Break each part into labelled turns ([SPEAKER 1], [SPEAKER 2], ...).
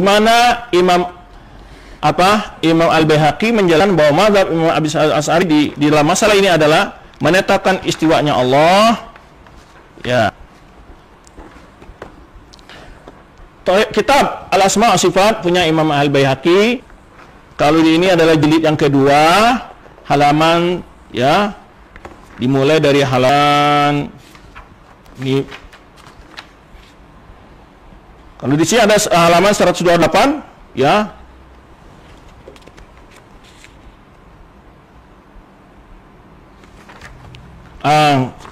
[SPEAKER 1] mana Imam Al-Baihaqi menjelaskan bahwa mazhab Imam Abi Asy'ari di dalam masalah ini adalah menetapkan istiwanya Allah. Ya. Kitab Al-Asma' wa Sifat punya Imam Al-Baihaqi. Kalau ini adalah jilid yang kedua, halaman ya dimulai dari halaman ini. Kalau di sini ada halaman 128 ya.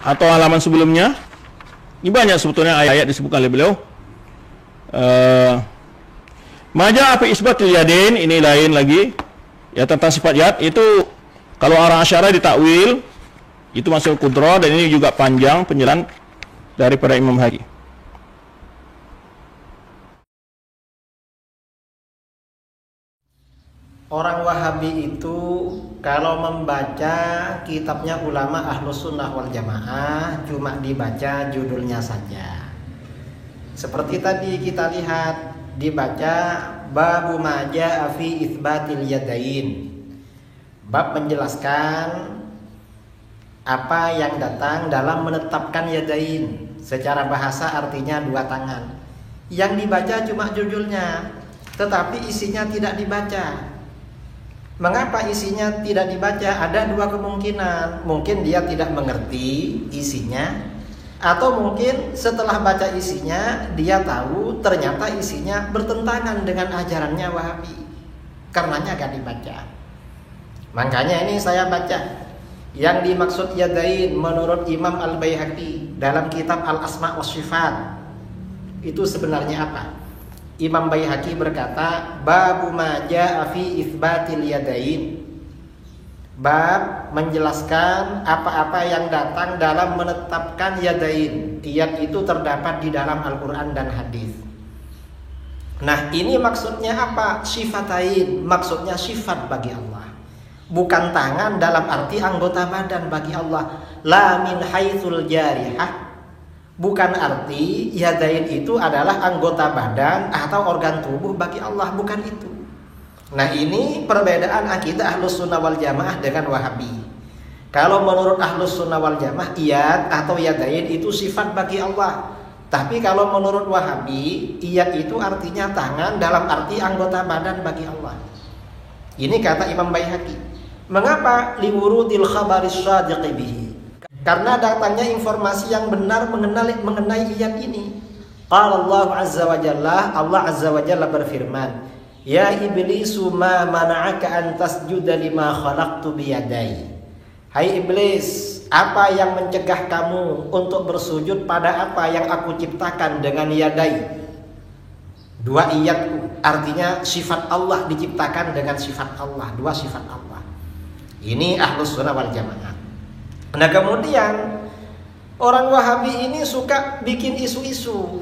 [SPEAKER 1] Atau halaman sebelumnya. Ini banyak sebetulnya ayat-ayat disebutkan oleh beliau. Maja fi isbatul yadain, ini lain lagi. Ya, tentang sifat yad itu kalau orang Asy'ariyah ditakwil itu masuk kudrah, dan ini juga panjang penjelasan daripada Imam Haqi.
[SPEAKER 2] Orang Wahabi itu kalau membaca kitabnya ulama Ahlus Sunnah wal Jamaah cuma dibaca judulnya saja. Seperti tadi kita lihat dibaca Babu Maja fi Itsbatil Yadain. Bab menjelaskan apa yang datang dalam menetapkan yadain. Secara bahasa artinya dua tangan. Yang dibaca cuma judulnya, tetapi isinya tidak dibaca. Mengapa isinya tidak dibaca? Ada dua kemungkinan. Mungkin dia tidak mengerti isinya, atau mungkin setelah baca isinya dia tahu ternyata isinya bertentangan dengan ajarannya Wahabi, karenanya gak dibaca. Makanya ini saya baca yang dimaksud yadain menurut Imam Al-Baihaqi dalam kitab Al-Asma' wa Sifat itu sebenarnya apa? Imam Baihaqi berkata, Babu ma jaa fi itsbatil yadain. Bab menjelaskan apa-apa yang datang dalam menetapkan yadain. Yad itu terdapat di dalam Al-Quran dan hadis. Nah, ini maksudnya apa? Sifatain, maksudnya sifat bagi Allah. Bukan tangan dalam arti anggota badan bagi Allah. La min haitsul jarihah. Bukan arti yadain itu adalah anggota badan atau organ tubuh bagi Allah, bukan itu. Nah, ini perbedaan akidah Ahlus Sunnah wal Jamaah dengan Wahabi. Kalau menurut Ahlus Sunnah wal Jamaah, iyad atau yadain itu sifat bagi Allah. Tapi kalau menurut Wahabi, iyad itu artinya tangan dalam arti anggota badan bagi Allah. Ini kata Imam Baihaqi. Mengapa? Liwurudil khabaris shadiqi bihi. Karena datangnya informasi yang benar mengenai iyad ini. Qala Allah Azza wa Jalla, Allah Azza wa Jalla berfirman, Ya iblisu ma mana'aka an tasjuda lima khalaqtu biyadai. Hai iblis, apa yang mencegah kamu untuk bersujud pada apa yang aku ciptakan dengan yadai? Dua iyadku, artinya sifat Allah diciptakan dengan sifat Allah, dua sifat Allah. Ini Ahlus Sunnah wal Jamaah. Nah, kemudian orang Wahabi ini suka bikin isu-isu.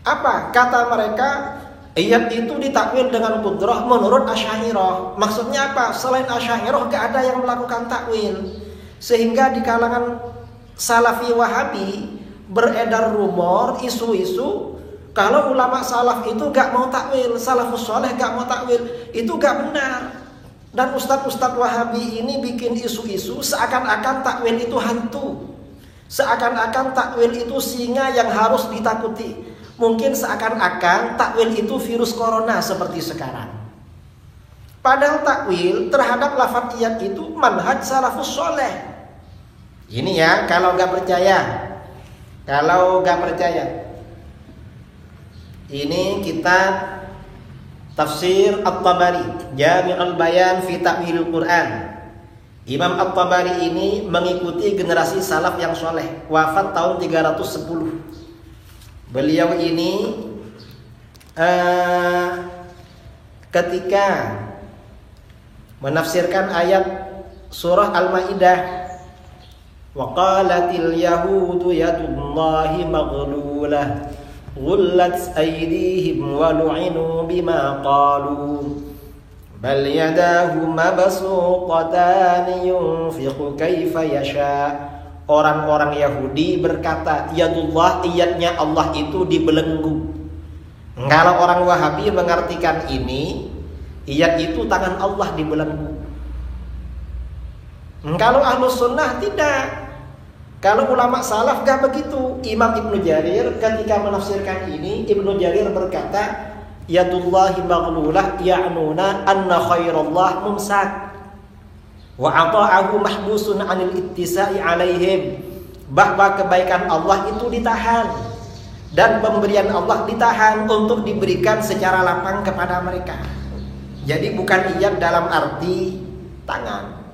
[SPEAKER 2] Apa? Kata mereka, iyad itu ditakwil dengan qudrah menurut Asy'ariyah. Maksudnya apa? Selain Asy'ariyah gak ada yang melakukan takwil. Sehingga di kalangan Salafi Wahabi beredar rumor, isu-isu, kalau ulama salaf itu gak mau takwil, salafus soleh gak mau takwil. Itu gak benar. Dan ustadz-ustadz Wahabi ini bikin isu-isu seakan-akan takwil itu hantu. Seakan-akan takwil itu singa yang harus ditakuti. Mungkin seakan-akan takwil itu virus corona seperti sekarang. Padahal takwil terhadap lafaz iyad itu manhaj salafus soleh. Ini ya, kalau gak percaya. Kalau gak percaya. Ini kita Tafsir At-Tabari, Jami'ul Bayan fi Ta'wilil Quran. Imam At-Tabari ini mengikuti generasi salaf yang soleh, wafat tahun 310. Beliau ini ketika menafsirkan ayat surah Al-Maidah, wa qalatil yahudu yadullahi maghlulah غلت أيديهم ولعنوا بما قالوا بل يداه مبسوطتان ينفق كيف يشاء. Orang-orang Yahudi berkata, Yadullah, iyadnya Allah itu dibelenggu. Kalau orang Wahabi mengartikan ini, iyad itu tangan Allah dibelenggu. Kalau Ahlus Sunnah tidak. Kalau ulama salaf gak begitu. Imam Ibnu Jarir ketika menafsirkan ini, Ibnu Jarir berkata, yadullahi maghlulah ya'nuna anna khairallah mumsak wa ata'ahu mahbusun anil ittisa'i alaihim, bahwa kebaikan Allah itu ditahan dan pemberian Allah ditahan untuk diberikan secara lapang kepada mereka. Jadi bukan iyad dalam arti tangan.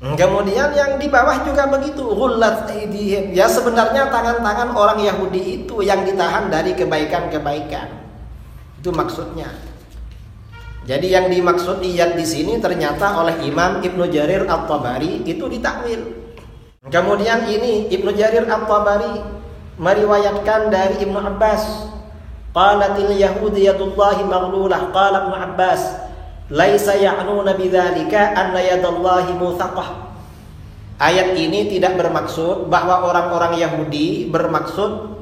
[SPEAKER 2] Kemudian yang di bawah juga begitu, ghullat aydihim. Ya sebenarnya tangan-tangan orang Yahudi itu yang ditahan dari kebaikan-kebaikan. Itu maksudnya. Jadi yang dimaksud iyad di sini ternyata oleh Imam Ibnu Jarir At-Tabari itu ditakwil. Kemudian ini Ibnu Jarir At-Tabari meriwayatkan dari Ibnu Abbas, qalatil yahudi yadullahi maghlulah, qala Ibnu Abbas laisa ya'nuna bidzalika anna yadallahi muthaqah. Ayat ini tidak bermaksud bahwa orang-orang Yahudi bermaksud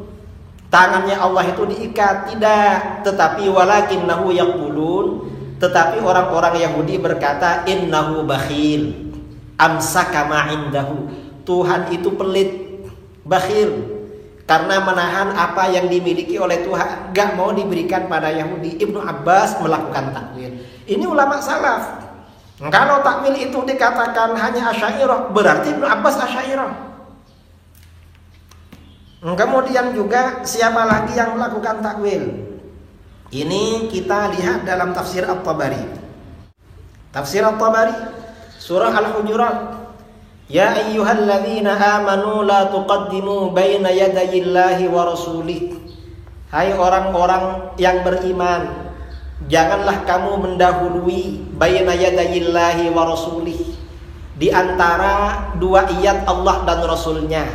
[SPEAKER 2] tangannya Allah itu diikat, tidak, tetapi walakinnahu yaqulun, tetapi orang-orang Yahudi berkata innahu bakhil amsaka ma indahu, Tuhan itu pelit, bakhil, karena menahan apa yang dimiliki oleh Tuhan, gak mau diberikan pada Yahudi. Ibnu Abbas melakukan takwil. Ini ulama salaf. Kalau takwil itu dikatakan hanya Asy'ariyah, berarti Ibnu Abbas Asy'ariyah. Kemudian juga siapa lagi yang melakukan takwil? Ini kita lihat dalam tafsir At-Tabari. Tafsir At-Tabari surah Al-Hujurat. Ya ayyuhalladzina amanu la tuqaddimu baina yadayillahi wa rasulih. Hai orang-orang yang beriman, janganlah kamu mendahului baina yadayillahi wa rasulih, di antara dua iyad Allah dan Rasulnya.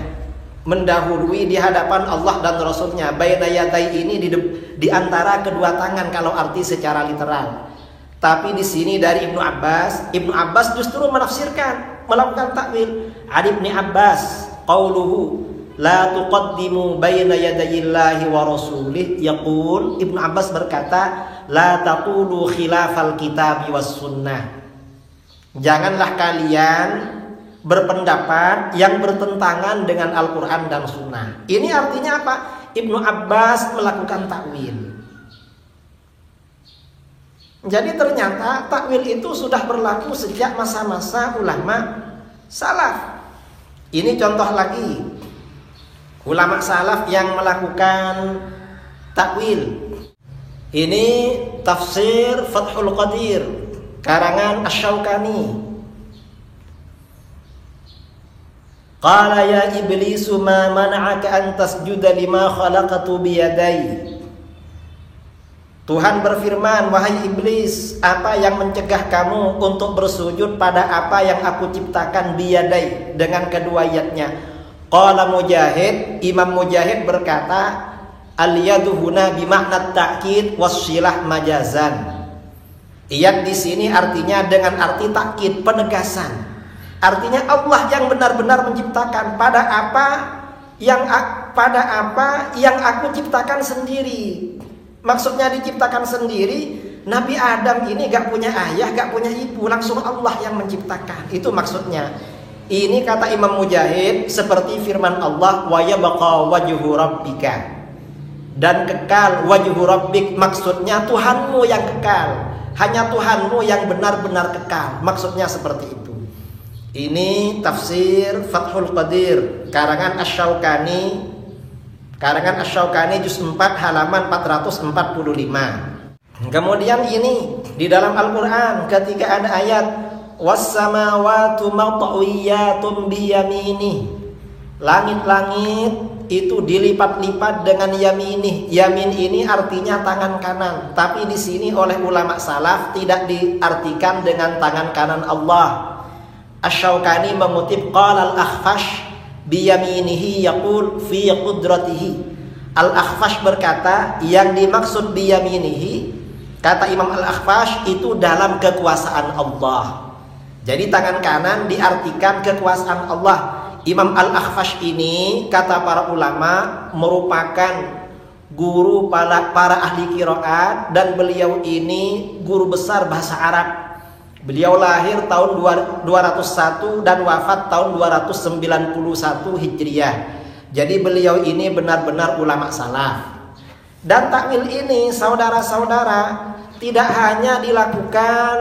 [SPEAKER 2] Mendahului di hadapan Allah dan Rasulnya. Baina yaday ini di antara kedua tangan kalau arti secara literal. Tapi di sini dari Ibnu Abbas justru menafsirkan, melakukan takwil. An Ibnu Abbas qauluhu la tuqaddimu baina yadayillahi wa rasulih yaqul, Ibnu Abbas berkata la taqulu khilafal kitabi was sunnah, janganlah kalian berpendapat yang bertentangan dengan Al-Quran dan Sunnah. Ini artinya apa? Ibnu Abbas melakukan takwil. Jadi ternyata takwil itu sudah berlaku sejak masa-masa ulama salaf. Ini contoh lagi ulama salaf yang melakukan takwil. Ini tafsir Fathul Qadir karangan Asy-Syaukani. Qala ya iblisu ma mana'aka an tasjuda lima khalaqatu biyadai. Tuhan berfirman, wahai iblis, apa yang mencegah kamu untuk bersujud pada apa yang aku ciptakan biyadai, dengan kedua yadnya. Qala Mujahid, Imam Mujahid berkata, al-yadu huna bimakna ta'kid wassilah majazan. Iyad di sini artinya dengan arti takkid, penegasan. Artinya Allah yang benar-benar menciptakan pada apa yang aku ciptakan sendiri. Maksudnya diciptakan sendiri. Nabi Adam ini gak punya ayah, gak punya ibu, langsung Allah yang menciptakan. Itu maksudnya. Ini kata Imam Mujahid seperti firman Allah, wa yabqa wajhu rabbika, dan kekal wajhu rabbik, maksudnya Tuhanmu yang kekal. Hanya Tuhanmu yang benar-benar kekal. Maksudnya seperti itu. Ini tafsir Fathul Qadir karangan Asy-Syaukani, juz 4 halaman 445. Kemudian ini di dalam Al-Qur'an ketika ada ayat was-samawati matwiyatun biyaminih, langit-langit itu dilipat-lipat dengan yaminih. Yamin ini artinya tangan kanan, tapi di sini oleh ulama salaf tidak diartikan dengan tangan kanan Allah. Asy-Syaukani mengutip qala al-Akhfash biyaminihi yaqul fi qudratihi. Al-Akhfash berkata yang dimaksud biyaminihi, kata Imam Al-Akhfash, itu dalam kekuasaan Allah. Jadi tangan kanan diartikan kekuasaan Allah. Imam Al-Akhfash ini kata para ulama merupakan guru para ahli qiraat, dan beliau ini guru besar bahasa Arab. Beliau lahir tahun 201 dan wafat tahun 291 Hijriah. Jadi beliau ini benar-benar ulama salaf. Dan takwil ini, saudara-saudara, tidak hanya dilakukan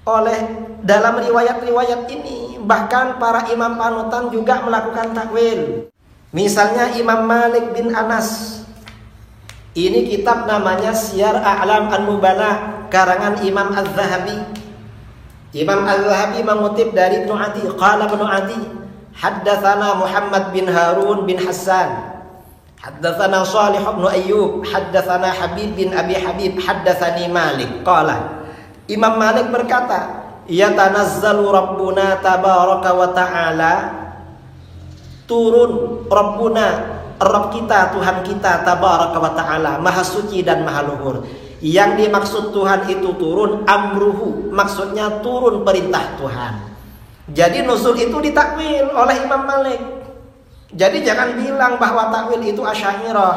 [SPEAKER 2] oleh dalam riwayat-riwayat ini, bahkan para imam panutan juga melakukan takwil. Misalnya Imam Malik bin Anas. Ini kitab namanya Syiar A'lam An-Nubala, karangan Imam Az-Zahabi. Imam Az-Zahabi mengutip dari Ibnu Adi, qala Ibnu Adi, haddatsana Muhammad bin Harun bin Hassan, haddatsana Shalih bin Ayyub, haddatsana Habib bin Abi Habib, haddatsani Malik. Qala, Imam Malik berkata, yatanazzalu Rabbuna tabaraka wa ta'ala, turun Rabbuna, Rabb kita, Tuhan kita, tabaraka wa ta'ala, maha suci dan maha luhur. Yang dimaksud Tuhan itu turun, amruhu, maksudnya turun perintah Tuhan. Jadi nuzul itu ditakwil oleh Imam Malik. Jadi jangan bilang bahwa takwil itu Asy'ariyah.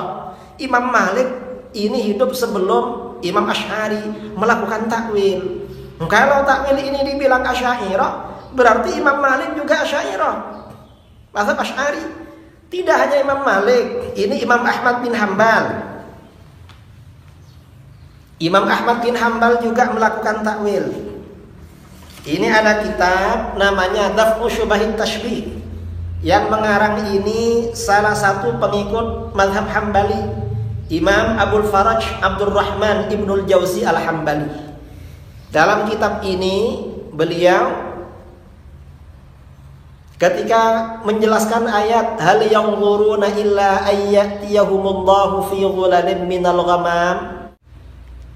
[SPEAKER 2] Imam Malik ini hidup sebelum Imam Asy'ari melakukan takwil. Kalau takwil ini dibilang Asy'ariyah, berarti Imam Malik juga Asy'ariyah, mazhab Asy'ari. Tidak hanya Imam Malik, ini Imam Ahmad bin Hambal. Imam Ahmad bin Hambal juga melakukan takwil. Ini ada kitab namanya Daf'u Syubahit Tashbih. Yang mengarang ini salah satu pengikut mazhab Hambali, Imam Abul Faraj Abdurrahman Ibnul Jauzi Al-Hambali. Dalam kitab ini beliau ketika menjelaskan ayat hal yanzuruna illa ayyatiyahumullahu fi ghulalin minal ghamam,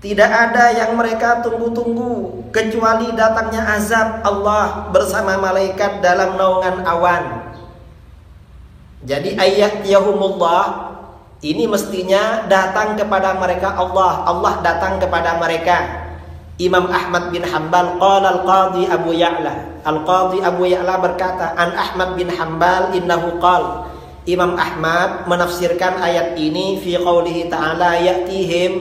[SPEAKER 2] tidak ada yang mereka tunggu-tunggu kecuali datangnya azab Allah bersama malaikat dalam naungan awan. Jadi ayyatiyahumullah ini mestinya datang kepada mereka Allah, Allah datang kepada mereka. Imam Ahmad bin Hambal qala al-Qadhi Abu Ya'la. Al-Qadhi Abu Ya'la berkata, an Ahmad bin Hambal innahu qala. Imam Ahmad menafsirkan ayat ini fi qaulihi ta'ala ya'tihim,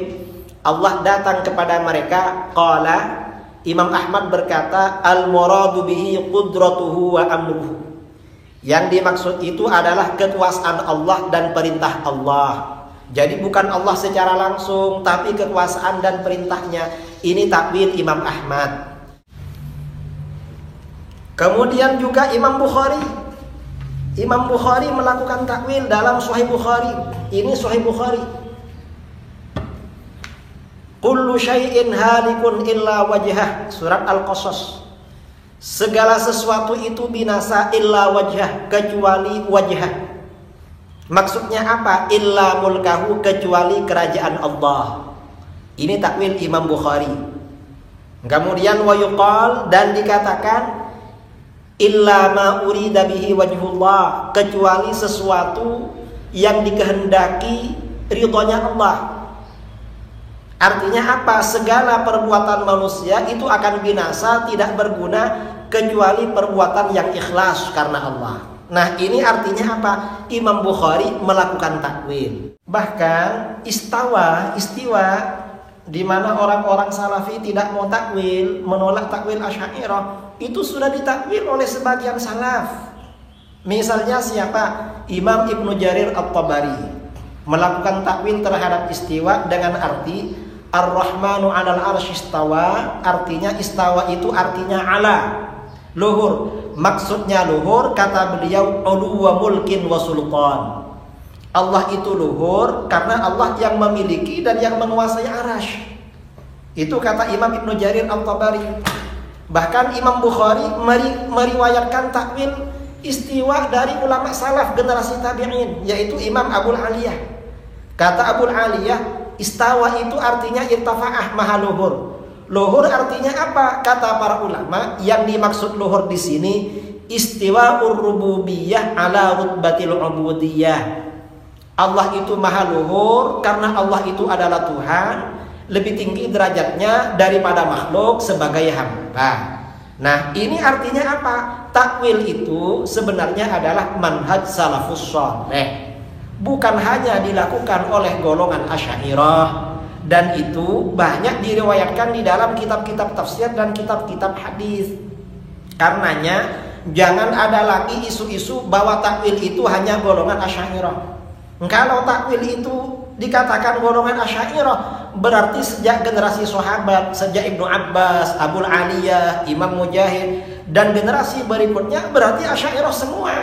[SPEAKER 2] Allah datang kepada mereka. Qala, Imam Ahmad berkata, al-muradu bihi qudratuhu wa amruhu. Yang dimaksud itu adalah kekuasaan Allah dan perintah Allah. Jadi bukan Allah secara langsung, tapi kekuasaan dan perintahnya. Ini takwil Imam Ahmad. Kemudian juga Imam Bukhari. Imam Bukhari melakukan takwil dalam Sahih Bukhari. Ini Sahih Bukhari. Kullu syai'in halikun illa wajhah, surat Al-Qasas. Segala sesuatu itu binasa illa wajhah, kecuali wajhah. Maksudnya apa? Illa mulkahu, kecuali kerajaan Allah. Ini takwil Imam Bukhari. Kemudian wa yuqal, dan dikatakan illa ma urida bihi wajhullah, kecuali sesuatu yang dikehendaki ridhonya Allah. Artinya apa? Segala perbuatan manusia itu akan binasa, tidak berguna kecuali perbuatan yang ikhlas karena Allah. Nah, ini artinya apa? Imam Bukhari melakukan takwil. Bahkan istiwa di mana orang-orang Salafi tidak mau takwil, menolak takwil Asy'ariyah, itu sudah ditakwil oleh sebagian salaf. Misalnya siapa? Imam Ibnu Jarir At-Tabari melakukan takwil terhadap istiwa dengan arti Ar-Rahmanu 'alal 'arsy istawa, artinya istawa itu artinya ala, luhur. Maksudnya luhur, kata beliau, ulu wa mulkin wa sultan. Allah itu luhur karena Allah yang memiliki dan yang menguasai arasy. Itu kata Imam Ibnu Jarir At-Tabari. Bahkan Imam Bukhari meriwayatkan takwil istiwa dari ulama salaf generasi tabi'in, yaitu Imam Abul Aliyah. Kata Abul Aliyah, istawa itu artinya irtafa'ah, maha luhur. Luhur artinya apa? Kata para ulama, yang dimaksud luhur di sini istiwa'ur rububiyah ala rutbatil ubudiyah. Allah itu maha luhur karena Allah itu adalah Tuhan, lebih tinggi derajatnya daripada makhluk sebagai hamba. Nah, ini artinya apa? Takwil itu sebenarnya adalah manhaj salafus saleh. bukan hanya dilakukan oleh golongan Asy'ariyah, dan itu banyak diriwayatkan di dalam kitab-kitab tafsir dan kitab-kitab hadis. Karenanya jangan ada lagi isu-isu bahwa takwil itu hanya golongan Asy'ariyah. Kalau takwil itu dikatakan golongan Asy'ariyah, berarti sejak generasi sahabat, sejak Ibnu Abbas, Abul Aliyah, Imam Mujahid, dan generasi berikutnya berarti Asy'ariyah semua.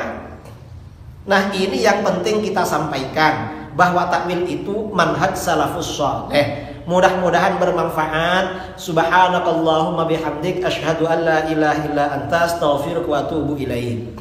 [SPEAKER 2] Nah, ini yang penting kita sampaikan, bahwa takwil itu manhaj salafus shalih. Mudah-mudahan bermanfaat. Subhanakallahumma bihamdik asyhadu an la ilaha illa anta astaghfiruka wa atubu ilaik.